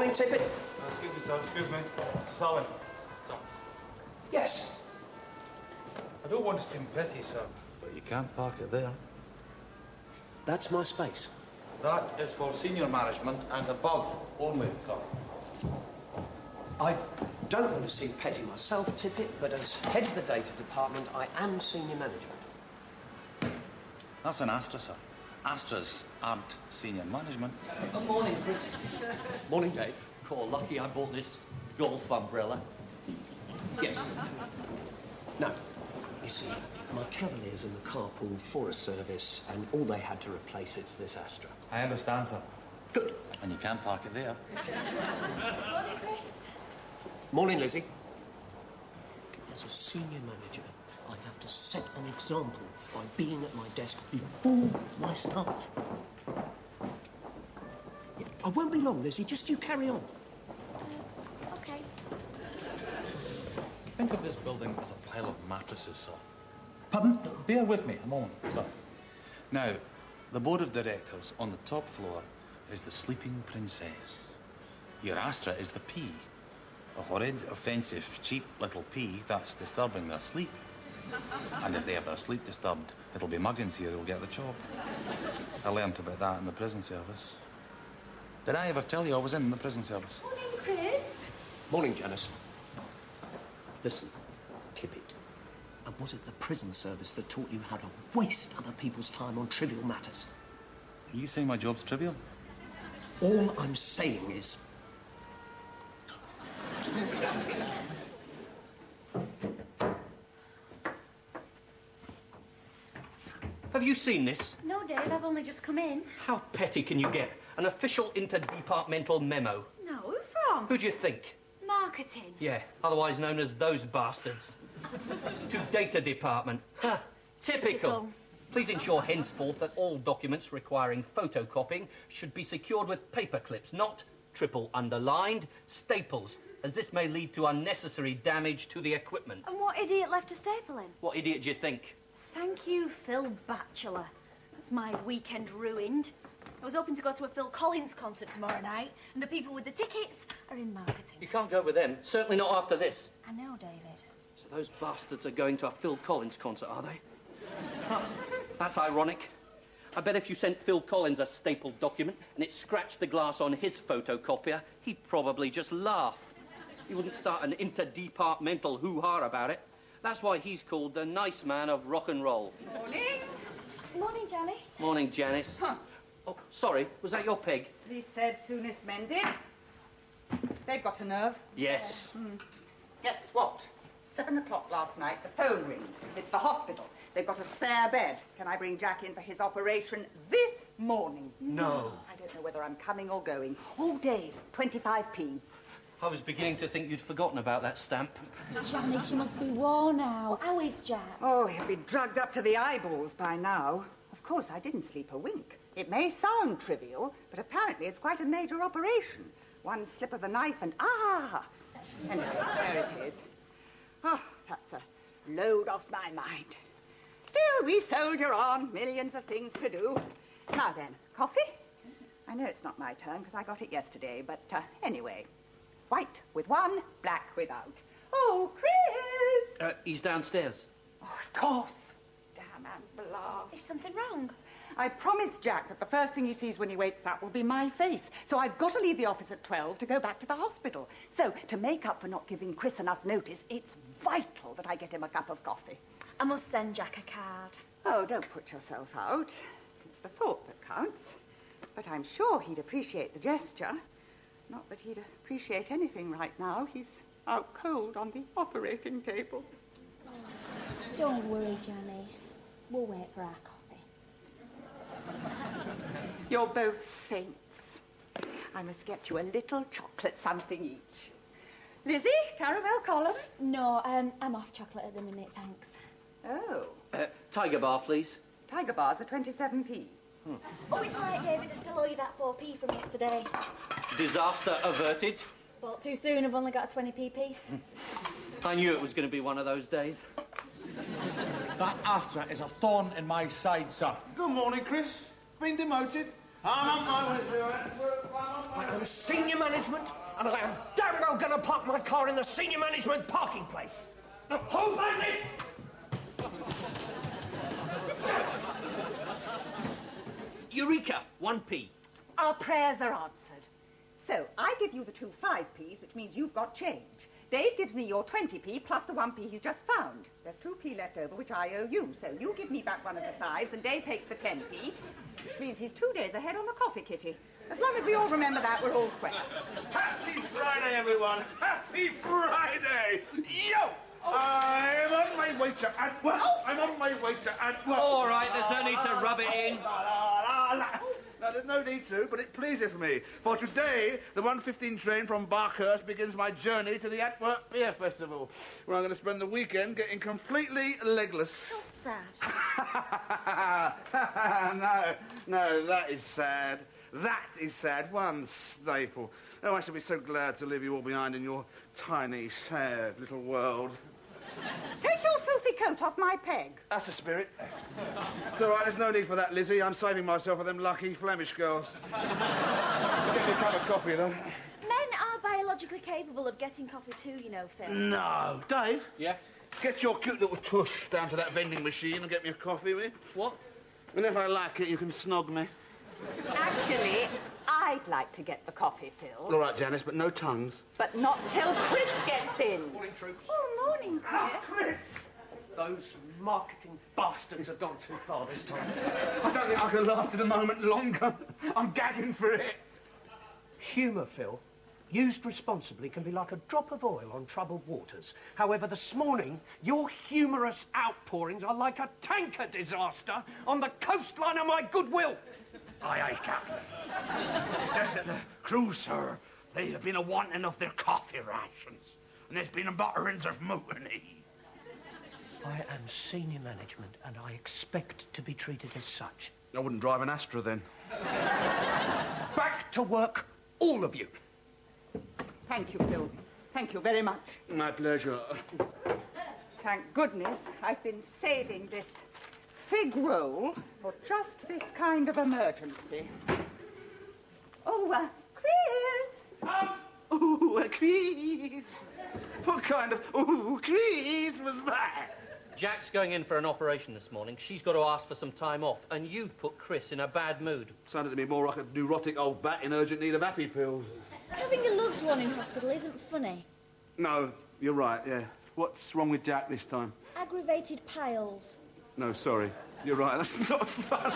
Morning, Tippett. Excuse me, sir. Excuse me. Sally. Sir. Yes. I don't want to seem petty, sir, but you can't park it there. That's my space. That is for senior management and above only, sir. I don't want to seem petty myself, Tippett, but as head of the data department, I am senior management. That's an Astra, sir. Astras aren't senior management. Good morning, Chris. Morning, Dave. Call lucky I bought this golf umbrella. Yes. No. You see, my Cavalier's in the carpool for a service, and all they had to replace it's this Astra. I understand, sir. Good. And you can't park it there. Morning, Chris. Morning, Lizzie. As a senior manager, I have to set an example by being at my desk before my staff. Yeah, I won't be long, Lizzie. Just you carry on. Okay. Think of this building as a pile of mattresses, sir. Pardon? Bear with me a moment, sir. Now, the board of directors on the top floor is the sleeping princess. Your Astra is the P. A horrid, offensive, cheap little P that's disturbing their sleep. And if they have their sleep disturbed, it'll be Muggins here who'll get the job. I learnt about that in the prison service. Did I ever tell you I was in the prison service? Morning, Chris. Morning, Janice. Listen, Tippett. And was it the prison service that taught you how to waste other people's time on trivial matters? Are you saying my job's trivial? All I'm saying is... Have you seen this? No, Dave, I've only just come in. How petty can you get? An official interdepartmental memo. No, who from? Who do you think? Marketing. Yeah, otherwise known as those bastards. To data department. Huh. Typical. Please ensure henceforth that all documents requiring photocopying should be secured with paper clips, not triple underlined staples, as this may lead to unnecessary damage to the equipment. And what idiot left a staple in? What idiot do you think? Thank you, Phil Batchelor. That's my weekend ruined. I was hoping to go to a Phil Collins concert tomorrow night, and the people with the tickets are in marketing. You can't go with them. Certainly not after this. I know, David. So those bastards are going to a Phil Collins concert, are they? Huh. That's ironic. I bet if you sent Phil Collins a stapled document and it scratched the glass on his photocopier, he'd probably just laugh. He wouldn't start an interdepartmental hoo-ha about it. That's why he's called the nice man of rock and roll. Morning. Morning, Janice. Morning, Janice. Huh. Oh, sorry, was that your peg? He said soonest mended. They've got a nerve. Yes. Guess what? 7 o'clock last night, the phone rings. It's the hospital. They've got a spare bed. Can I bring Jack in for his operation this morning? No. I don't know whether I'm coming or going. Oh, Dave, 25p. I was beginning to think you'd forgotten about that stamp. Janice, you must be worn out. How is Jack? Oh, he'll be drugged up to the eyeballs by now. Of course, I didn't sleep a wink. It may sound trivial, but apparently it's quite a major operation. One slip of the knife and Anyway, there it is. Oh, that's a load off my mind. Still, we soldier on. Millions of things to do. Now then, coffee? I know it's not my turn because I got it yesterday, but anyway. White with one, black without. Oh, Chris! He's downstairs. Oh, of course. Damn and blah. Is something wrong? I promised Jack that the first thing he sees when he wakes up will be my face. So I've got to leave the office at 12 to go back to the hospital. So, to make up for not giving Chris enough notice, it's vital that I get him a cup of coffee. I must send Jack a card. Oh, don't put yourself out. It's the thought that counts. But I'm sure he'd appreciate the gesture. Not that he'd appreciate anything right now. He's out cold on the operating table. Oh, don't worry, Janice. We'll wait for our coffee. You're both saints. I must get you a little chocolate something each. Lizzie, caramel column? No, I'm off chocolate at the minute, thanks. Oh. Tiger bar, please. Tiger bars are 27p. Oh, it's all right, David. I still owe you that 4p from yesterday. Disaster averted. Sport too soon. I've only got a 20p piece. I knew it was going to be one of those days. That Astra is a thorn in my side, sir. Good morning, Chris. Been demoted. I'm on my way to it. I'm on my I am senior management, and I am damn well going to park my car in the senior management parking place. Now, hold my lift! Eureka! 1p. Our prayers are answered. So, I give you the two 5p's, which means you've got change. Dave gives me your 20p plus the 1p he's just found. There's 2p left over, which I owe you. So you give me back one of the 5s, and Dave takes the 10p, which means he's 2 days ahead on the coffee kitty. As long as we all remember that, we're all square. Happy Friday, everyone! Happy Friday! Yo! I'm on my way to Antwerp. I'm on my way to Antwerp. All right, there's no need to rub it in. No, there's no need to, but it pleases me. For today, the 1:15 train from Barkhurst begins my journey to the Antwerp Beer Festival, where I'm going to spend the weekend getting completely legless. How sad. No, that is sad. That is sad. One staple. Oh, I shall be so glad to leave you all behind in your tiny, sad little world. Take your filthy coat off my peg. That's the spirit. It's all right, there's no need for that, Lizzie. I'm saving myself for them lucky Flemish girls. Get me a cup of coffee, though. Men are biologically capable of getting coffee too, you know, Phil. No. Dave? Yeah? Get your cute little tush down to that vending machine and get me a coffee, will you? What? And if I like it, you can snog me. Actually, I'd like to get the coffee, Phil. All right, Janice, but no tongues. But not till Chris gets in. Morning, troops. Oh, morning, Chris. Chris! Those marketing bastards have gone too far this time. I don't think I can last it a moment longer. I'm gagging for it. Humour, Phil, used responsibly, can be like a drop of oil on troubled waters. However, this morning, your humorous outpourings are like a tanker disaster on the coastline of my goodwill. Aye, Captain. It's just that the crew, sir, they have been a-wanting of their coffee rations, and there's been a mutterings of mutiny. I am senior management, and I expect to be treated as such. I wouldn't drive an Astra, then. Back to work, all of you. Thank you, Phil. Thank you very much. My pleasure. Thank goodness I've been saving this fig roll for just this kind of emergency. Oh, Chris! Ooh, a Chris! What kind of Chris was that? Jack's going in for an operation this morning. She's got to ask for some time off, and you've put Chris in a bad mood. Sounded to me more like a neurotic old bat in urgent need of happy pills. Having a loved one in hospital isn't funny. No, you're right, yeah. What's wrong with Jack this time? Aggravated piles. No, sorry. You're right, that's not funny.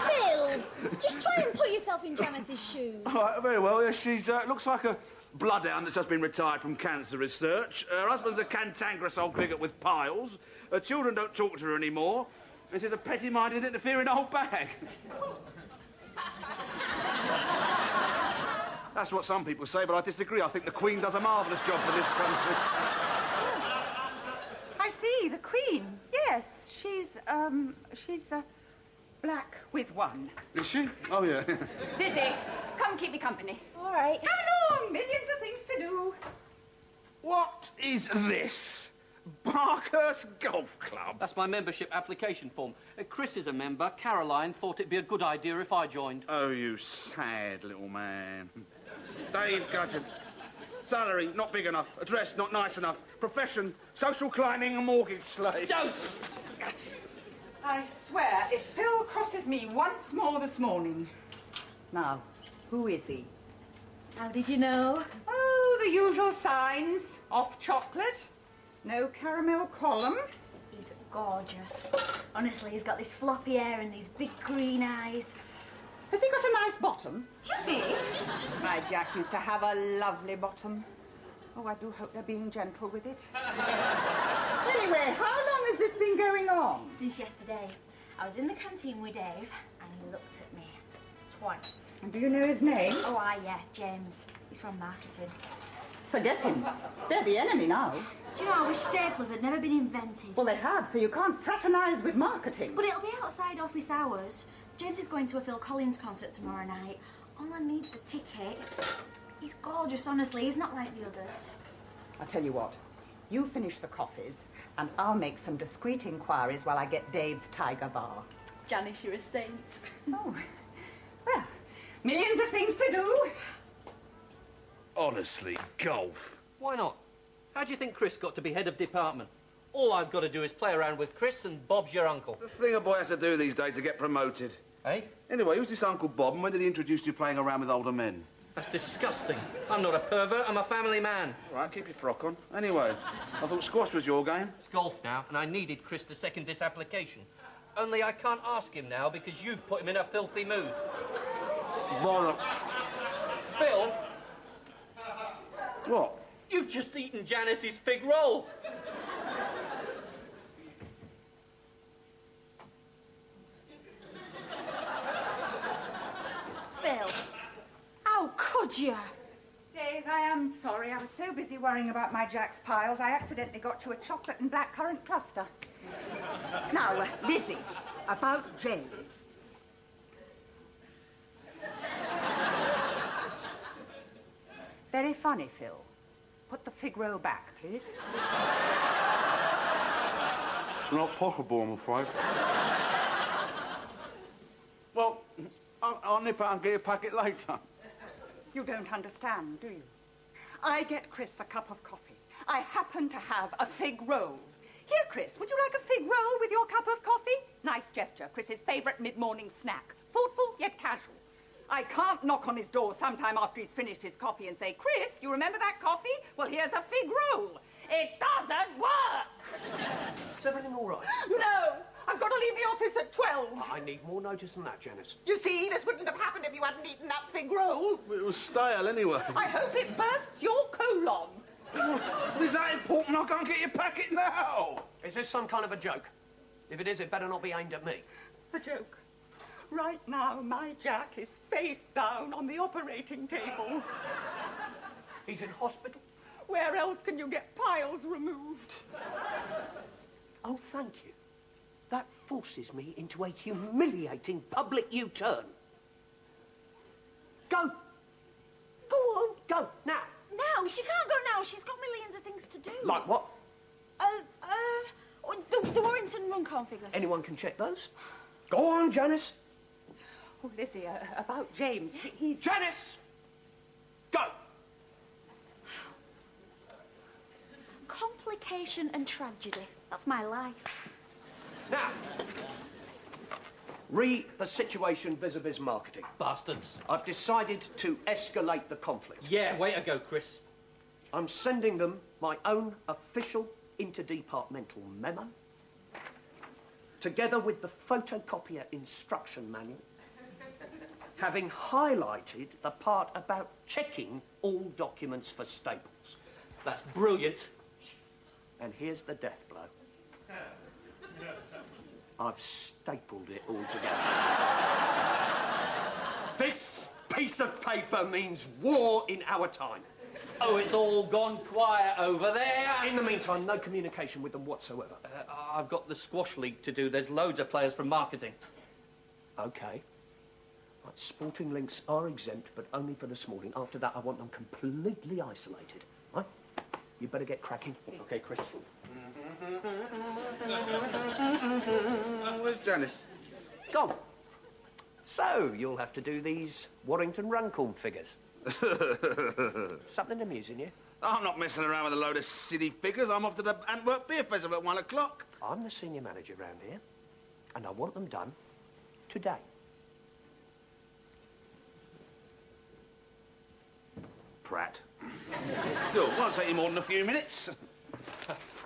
Phil, just try and put yourself in Janice's shoes. All right, very well. Yeah, she's looks like a bloodhound that's just been retired from cancer research. Her husband's a cantankerous old bigot with piles. Her children don't talk to her anymore. And she's a petty-minded, interfering old bag. That's what some people say, but I disagree. I think the Queen does a marvellous job for this country. I see, the Queen. Yes, she's black with one. Is she? Oh, yeah. Lizzie, come keep me company. All right. Come along, millions of things to do. What is this? Barkhurst Golf Club? That's my membership application form. Chris is a member. Caroline thought it'd be a good idea if I joined. Oh, you sad little man. Dave Gudgeon. Salary, not big enough. Address, not nice enough. Profession, social climbing and mortgage slave. Don't! I swear, if Phil crosses me once more this morning. Now, who is he? How did you know? Oh, the usual signs. Off chocolate, no caramel column. He's gorgeous. Honestly, he's got this floppy hair and these big green eyes. Has he got a nice bottom? Janice! My Jack used to have a lovely bottom. Oh, I do hope they're being gentle with it. Anyway, how long has this been going on? Since yesterday. I was in the canteen with Dave and he looked at me twice. And do you know his name? Oh, yeah, James. He's from marketing. Forget him. They're the enemy now. Do you know, I wish staplers had never been invented. Well, they have, so you can't fraternise with marketing. But it'll be outside office hours. James is going to a Phil Collins concert tomorrow night. All I need's a ticket. He's gorgeous, honestly. He's not like the others. I'll tell you what. You finish the coffees, and I'll make some discreet inquiries while I get Dave's Tiger Bar. Janice, you're a saint. Oh, well, Millions of things to do. Honestly, golf. Why not? How do you think Chris got to be head of department? All I've got to do is play around with Chris and Bob's your uncle. The thing a boy has to do these days to get promoted. Eh? Anyway, who's this Uncle Bob, and when did he introduce you playing around with older men? That's disgusting. I'm not a pervert, I'm a family man. All right, keep your frock on. Anyway, I thought squash was your game. It's golf now, and I needed Chris to second this application. Only I can't ask him now because you've put him in a filthy mood. Bollocks. Phil, What? you've just eaten Janice's fig roll. Phil, how could you? Dave, I am sorry. I was so busy worrying about my Jack's piles, I accidentally got you a chocolate and blackcurrant cluster. Now, Lizzie, about James. Very funny, Phil. Put the fig roll back, please. Not possible, I'm afraid. Well, I'll nip out and get a packet later. You don't understand, do you? I get Chris a cup of coffee. I happen to have a fig roll. Here, Chris, would you like a fig roll with your cup of coffee? Nice gesture, Chris's favourite mid-morning snack. Thoughtful, yet casual. I can't knock on his door sometime after he's finished his coffee and say, Chris, you remember that coffee? Well, here's a fig roll. It doesn't work! Is everything all right? No, I've got to leave the office at 12. I need more notice than that, Janice. You see, this wouldn't have happened if you hadn't eaten that fig roll. It was stale anyway. I hope it bursts your colon. Is that important? I can't get your packet now. Is this some kind of a joke? If it is, it better not be aimed at me. A joke. Right now, my Jack is face down on the operating table. He's in hospital? Where else can you get piles removed? Oh, thank you. That forces me into a humiliating public U-turn. Go. Go on, go, now. Now? She can't go now. She's got millions of things to do. Like what? The Warrington Runcorn figures. Anyone can check those. Go on, Janice. Oh, Lizzie, about James, he's... Janice! Go! Complication and tragedy. That's my life. Now, re the situation vis-a-vis marketing. Bastards. I've decided to escalate the conflict. Yeah, way to go, Chris. I'm sending them my own official interdepartmental memo, together with the photocopier instruction manual, having highlighted the part about checking all documents for staples. That's brilliant. And here's the death blow. I've stapled it all together. This piece of paper means war in our time. Oh, it's all gone quiet over there. In the meantime, no communication with them whatsoever. I've got the squash league to do. There's loads of players from marketing. OK. Right, sporting links are exempt, but only for this morning. After that, I want them completely isolated. Right? You better get cracking. OK, Chris. Where's Janice? Gone. So, you'll have to do these Warrington Runcorn figures. Something amusing you? I'm not messing around with a load of silly figures. I'm off to the Antwerp Beer Festival at 1 o'clock. I'm the senior manager round here, and I want them done today. Prat. Still, won't take you more than a few minutes.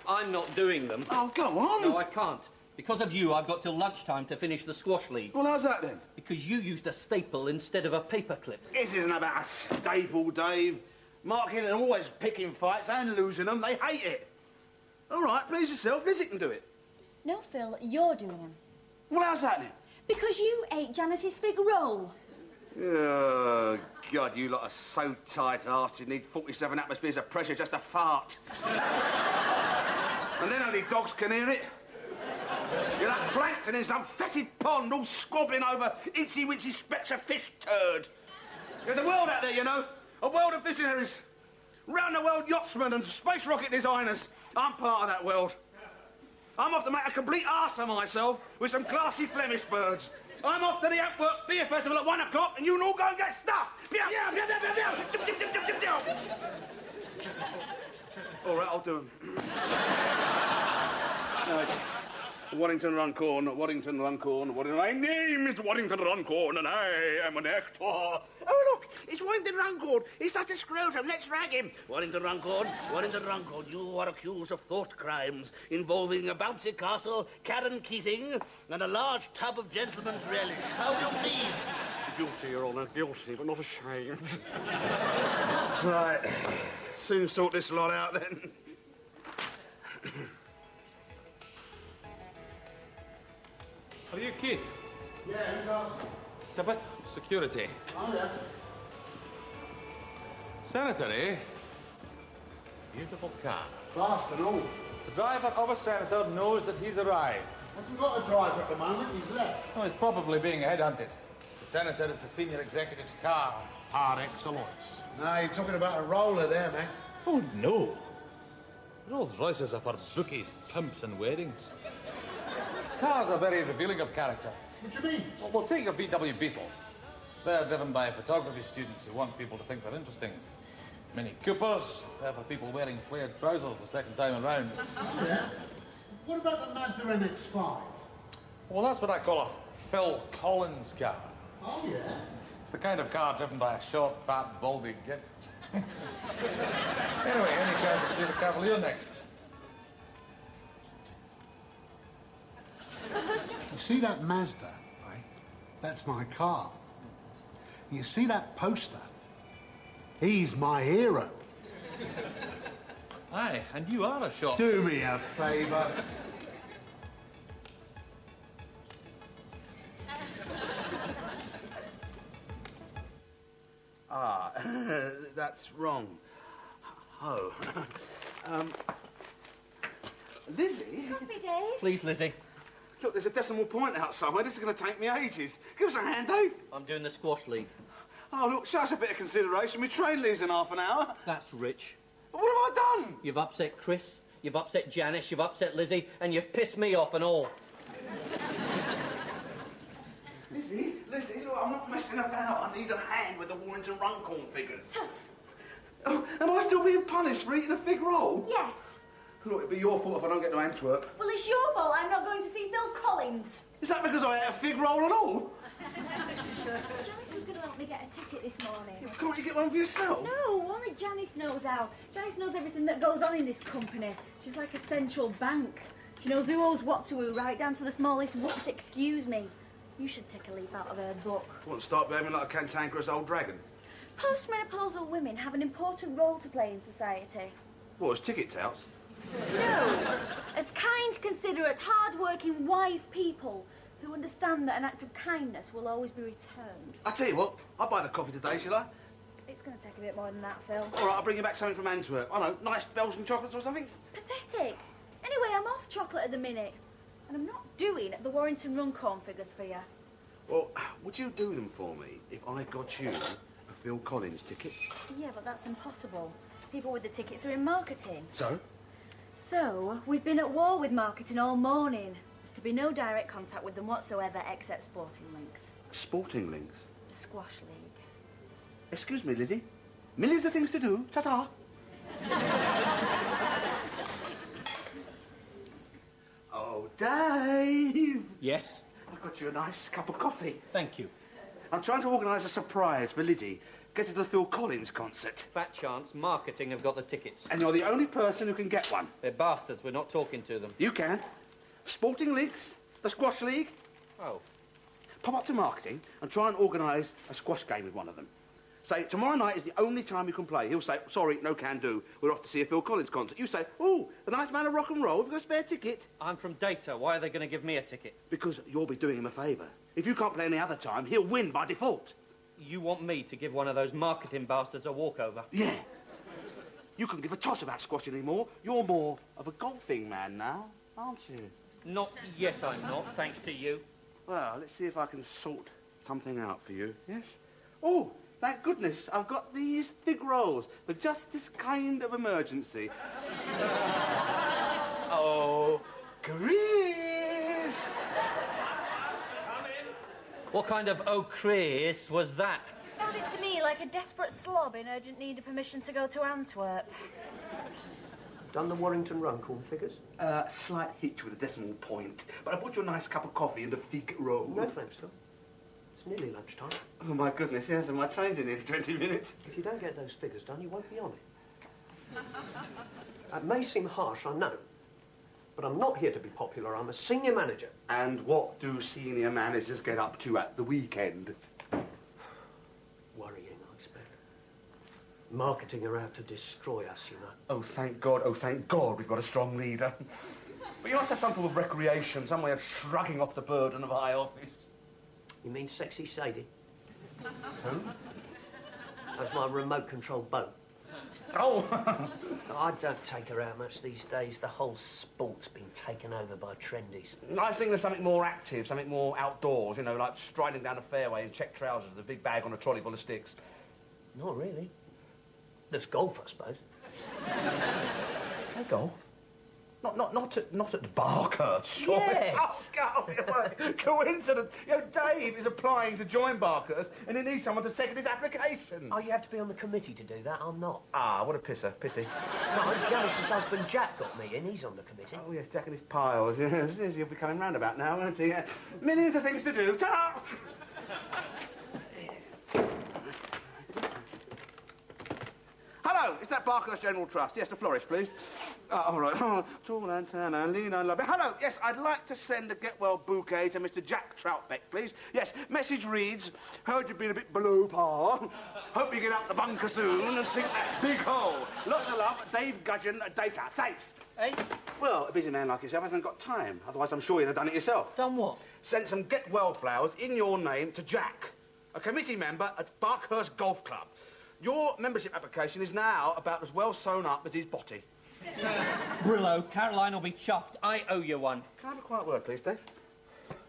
I'm not doing them. Oh, go on. No, I can't. Because of you, I've got till lunchtime to finish the squash league. Well, how's that then? Because you used a staple instead of a paperclip. This isn't about a staple, Dave. Marking and always picking fights and losing them. They hate it. All right, please yourself. Lizzie can do it. No, Phil, you're doing them. Well, how's that then? Because you ate Janice's fig roll. Oh, God, you lot are so tight-assed you need 47 atmospheres of pressure just to fart. And then only dogs can hear it. You're like plankton in some fetid pond all squabbling over incy-wincy specks of fish turd. There's a world out there, you know. A world of visionaries. Round-the-world yachtsmen and space rocket designers. I'm part of that world. I'm off to make a complete arse of myself with some classy Flemish birds. I'm off to the Antwerp Beer Festival at 1 o'clock, and you can all go and get stuffed. All right, I'll do them. Right. Waddington Runcorn, Waddington Runcorn, Waddington... My name is Waddington Runcorn, and I am an actor. Oh, look, it's Waddington Runcorn. He's such a scrotum. Let's rag him. Waddington Runcorn, you are accused of thought crimes involving a bouncy castle, Karen Keating, and a large tub of gentleman's relish. How do you please? Guilty, Your Honour, guilty, but not ashamed. Right. Soon sort this lot out, then. Are you Keith? Yeah, who's asking? It's a bit security. Oh, yeah. Senator, eh? Beautiful car. Fast and all. The driver of a senator knows that he's arrived. Hasn't got a driver at the moment, he's left. Oh, he's probably being headhunted. The senator is the senior executive's car par excellence. No, you're talking about a roller there, mate. Oh, no. Rolls Royces are for bookies, pimps and weddings. Cars are very revealing of character. What do you mean? Well, take your VW Beetle. They're driven by photography students who want people to think they're interesting. Mini Coopers, they're for people wearing flared trousers the second time around. Yeah. What about the Mazda MX-5? Well, that's what I call a Phil Collins car. Oh, yeah? It's the kind of car driven by a short, fat, baldy git. Anyway, any chance I could do the Cavalier next? You see that Mazda, right? That's my car. You see that poster? He's my hero. Aye, and you are a short... Do me a favour. Ah, that's wrong. Oh. Lizzie? Coffee, Dave? Please, Lizzie. Look, there's a decimal point out somewhere. This is going to take me ages. Give us a hand, Dave. I'm doing the squash league. Oh, look, show us a bit of consideration. My train leaves in half an hour. That's rich. What have I done? You've upset Chris, you've upset Janice, you've upset Lizzie, and you've pissed me off and all. Lizzie, look, I'm not messing about. I need a hand with the Warrington Runcorn figures. Oh, am I still being punished for eating a fig roll? Yes. Look, it'd be your fault if I don't get to Antwerp. Well, it's your fault I'm not going to see Phil Collins. Is that because I ate a fig roll and all? Janice was going to help me get a ticket this morning. Can't you get one for yourself? No, only Janice knows how. Janice knows everything that goes on in this company. She's like a central bank. She knows who owes what to who, right down to the smallest whoops, excuse me. You should take a leaf out of her book. I want to start behaving like a cantankerous old dragon. Postmenopausal women have an important role to play in society. What, as ticket touts? No, as kind, considerate, hard-working, wise people who understand that an act of kindness will always be returned. I tell you what, I'll buy the coffee today, shall I? It's going to take a bit more than that, Phil. All right, I'll bring you back something from Antwerp. I don't know, nice Belgian chocolates or something. Pathetic. Anyway, I'm off chocolate at the minute. And I'm not doing the Warrington Runcorn figures for you. Well, would you do them for me if I got you a Phil Collins ticket? Yeah, but that's impossible. People with the tickets are in marketing. So? So, we've been at war with marketing all morning. There's to be no direct contact with them whatsoever except sporting links. Sporting links? The squash league. Excuse me, Lizzie. Millions of things to do. Ta-ta. Oh, Dave. Yes? I've got you a nice cup of coffee. Thank you. I'm trying to organise a surprise for Lizzie. Get her to the Phil Collins concert. Fat chance marketing have got the tickets. And you're the only person who can get one. They're bastards, we're not talking to them. You can. Sporting Links, the Squash League. Oh. Pop up to marketing and try and organise a squash game with one of them. Say, tomorrow night is the only time you can play. He'll say, sorry, no can do. We're off to see a Phil Collins concert. You say, ooh, a nice man of rock and roll. We've got a spare ticket. I'm from Data. Why are they going to give me a ticket? Because you'll be doing him a favour. If you can't play any other time, he'll win by default. You want me to give one of those marketing bastards a walkover? Yeah. You couldn't give a toss about squash anymore. You're more of a golfing man now, aren't you? Not yet, I'm not, thanks to you. Well, let's see if I can sort something out for you, yes? Oh, thank goodness, I've got these fig rolls for just this kind of emergency. Oh, Chris! Come in. What kind of Chris was that? Sounded to me like a desperate slob in urgent need of permission to go to Antwerp. Done the Warrington Runcorn figures? Slight hitch with a decimal point. But I bought you a nice cup of coffee and a fig roll. No thanks, Phil. It's nearly lunchtime. Oh, my goodness, yes, and my train's in nearly 20 minutes. If you don't get those figures done, you won't be on it. It may seem harsh, I know. But I'm not here to be popular. I'm a senior manager. And what do senior managers get up to at the weekend? Worrying, I expect. Marketing are out to destroy us, you know. Oh, thank God we've got a strong leader. But you must have some form of recreation, some way of shrugging off the burden of high office. You mean Sexy Sadie? Who? That's my remote-controlled boat. Oh! I don't take her out much these days. The whole sport's been taken over by trendies. I think there's something more active, something more outdoors, you know, like striding down a fairway in check trousers with a big bag on a trolley full of sticks. Not really. There's golf, I suppose. Play golf? Not at Barkhurst, surely. Yes. Oh, God, what a coincidence. You know, Dave is applying to join Barkhurst and he needs someone to second his application. Oh, you have to be on the committee to do that. I'm not. Ah, what a pisser. Pity. No, Janice's husband Jack got me in. He's on the committee. Oh, yes, Jack and his piles. Yes, he'll be coming round about now, won't he? Millions of things to do. Ta-da! Hello, is that Barkhurst General Trust? Yes, the florist, please. All right. Oh, tall and tan and lean and lovely. Hello, yes, I'd like to send a get-well bouquet to Mr. Jack Troutbeck, please. Yes, message reads, heard you've been a bit below par. Hope you get out the bunker soon and sink that big hole. Lots of love, Dave Gudgeon, Data. Thanks. Hey? Well, a busy man like yourself hasn't got time. Otherwise, I'm sure you'd have done it yourself. Done what? Sent some get-well flowers in your name to Jack, a committee member at Barkhurst Golf Club. Your membership application is now about as well sewn up as his body. Brillo, Caroline will be chuffed. I owe you one. Can I have a quiet word, please, Dave?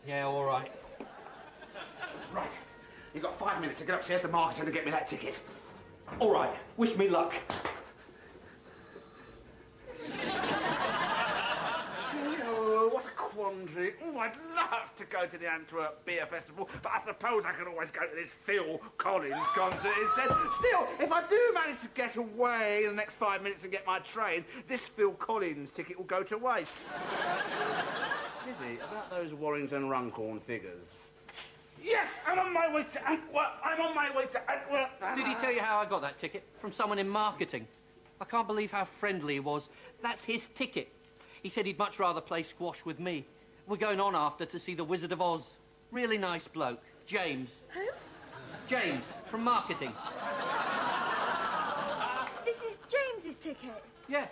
Yeah, all right. Right. You've got 5 minutes to get upstairs to marketing to get me that ticket. All right. Wish me luck. Oh, what a quandary. Oh, I'd love to go to the Antwerp Beer Festival, but I suppose I could always go to this Phil Collins concert instead. Still, if I do manage to get away in the next 5 minutes and get my train, this Phil Collins ticket will go to waste. Lizzie, about those Warrington Runcorn figures. Yes, I'm on my way to Antwerp. I'm on my way to Antwerp. Did he tell you how I got that ticket? From someone in marketing. I can't believe how friendly he was. That's his ticket. He said he'd much rather play squash with me. We're going on after to see The Wizard of Oz. Really nice bloke. James. Who? James, from marketing. This is James's ticket. Yeah.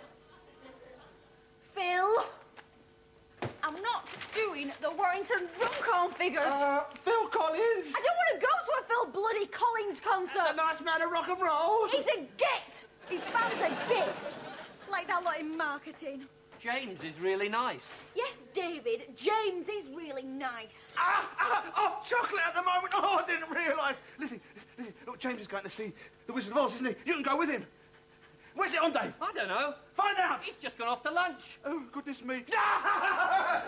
Phil, I'm not doing the Warrington Runcorn figures. Phil Collins. I don't want to go to a Phil bloody Collins concert. A nice man of rock and roll. He's a git. His fans are gits. Like that lot in marketing. James is really nice. Yes, David, James is really nice. Oh, chocolate at the moment. Oh, I didn't realise. Listen, look, James is going to see The Wizard of Oz, isn't he? You can go with him. Where's it on, Dave? I don't know. Find out. He's just gone off to lunch. Oh, goodness me. I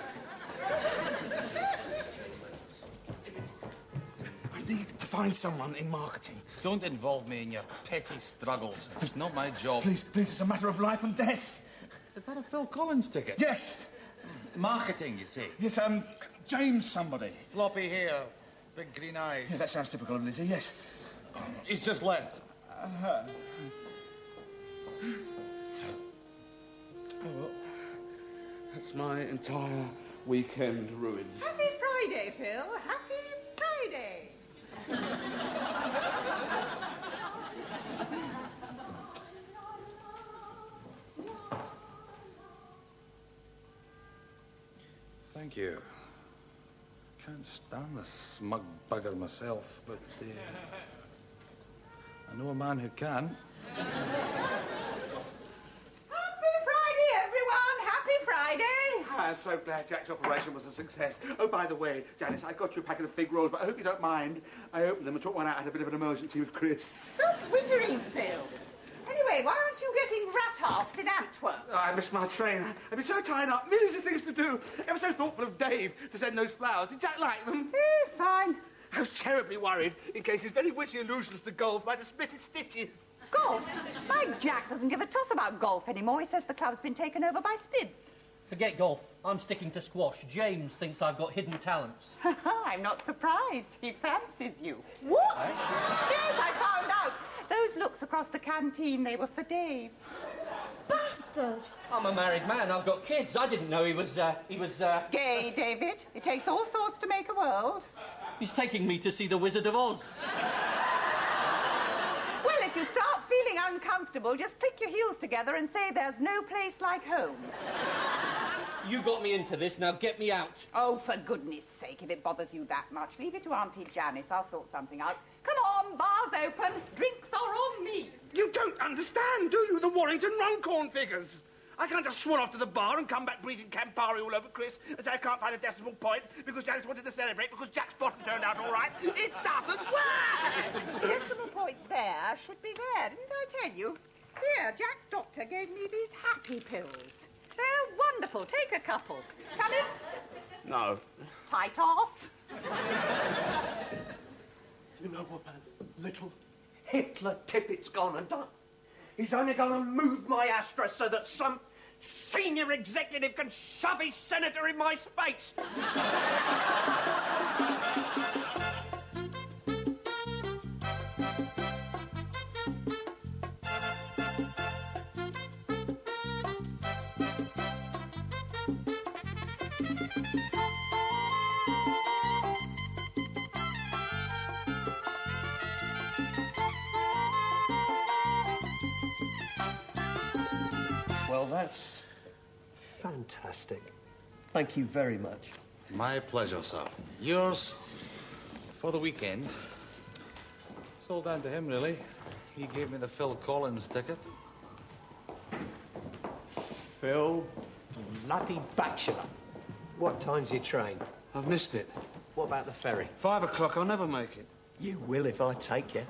need to find someone in marketing. Don't involve me in your petty struggles. It's not my job. Please, it's a matter of life and death. Is that a Phil Collins ticket? Yes. Marketing, you say? Yes, James somebody. Floppy hair, big green eyes. Yeah, that sounds typical of Lizzie, yes. He's just left. Oh, well, that's my entire weekend ruined. Happy Friday, Phil. Happy Friday. Thank you. Can't stand the smug bugger myself, but I know a man who can. Happy Friday, everyone. Happy Friday. I'm so glad Jack's operation was a success. Oh, by the way, Janice, I got you a packet of fig rolls, but I hope you don't mind. I opened them and took one out. I had a bit of an emergency with Chris. Stop whizzering, Phil. Anyway, why aren't you getting rat-assed in Antwerp? Oh, I missed my train. I've been so tied up, millions of things to do. Ever so thoughtful of Dave to send those flowers. Did Jack like them? Yes, fine. I was terribly worried in case his very witty allusions to golf might have split his stitches. Golf? My Jack doesn't give a toss about golf anymore. He says the club's been taken over by Spids. Forget golf. I'm sticking to squash. James thinks I've got hidden talents. I'm not surprised. He fancies you. What? Yes, I found out. Those looks across the canteen, they were for Dave. Bastard! I'm a married man. I've got kids. I didn't know he was. Gay, David. It takes all sorts to make a world. He's taking me to see the Wizard of Oz. Well, if you start feeling uncomfortable, just click your heels together and say there's no place like home. You got me into this. Now get me out. Oh, for goodness sake, if it bothers you that much, leave it to Auntie Janice. I'll sort something out. Come on, bar's open. Drinks are on me. You don't understand, do you? The Warrington Runcorn figures. I can't just swan off to the bar and come back breathing Campari all over Chris and say I can't find a decimal point because Janice wanted to celebrate because Jack's bottom turned out all right. It doesn't work! The decimal point there should be there, didn't I tell you? Here, Jack's doctor gave me these happy pills. They're wonderful. Take a couple. Come in. No. Tight arse. You know what that little Hitler tippet's gone and done? He's only going to move my Astra so that some senior executive can shove his senator in my space. Well, that's fantastic. Thank you very much. My pleasure, sir. Yours for the weekend. It's all down to him, really. He gave me the Phil Collins ticket. Phil, bloody bachelor. What time's your train? I've missed it. What about the ferry? 5 o'clock, I'll never make it. You will if I take you.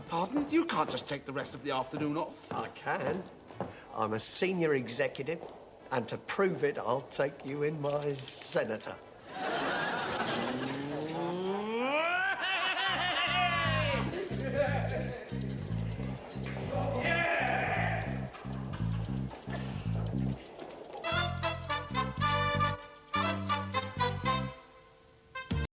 Pardon? You can't just take the rest of the afternoon off. I can. I'm a senior executive, and to prove it, I'll take you in my senator.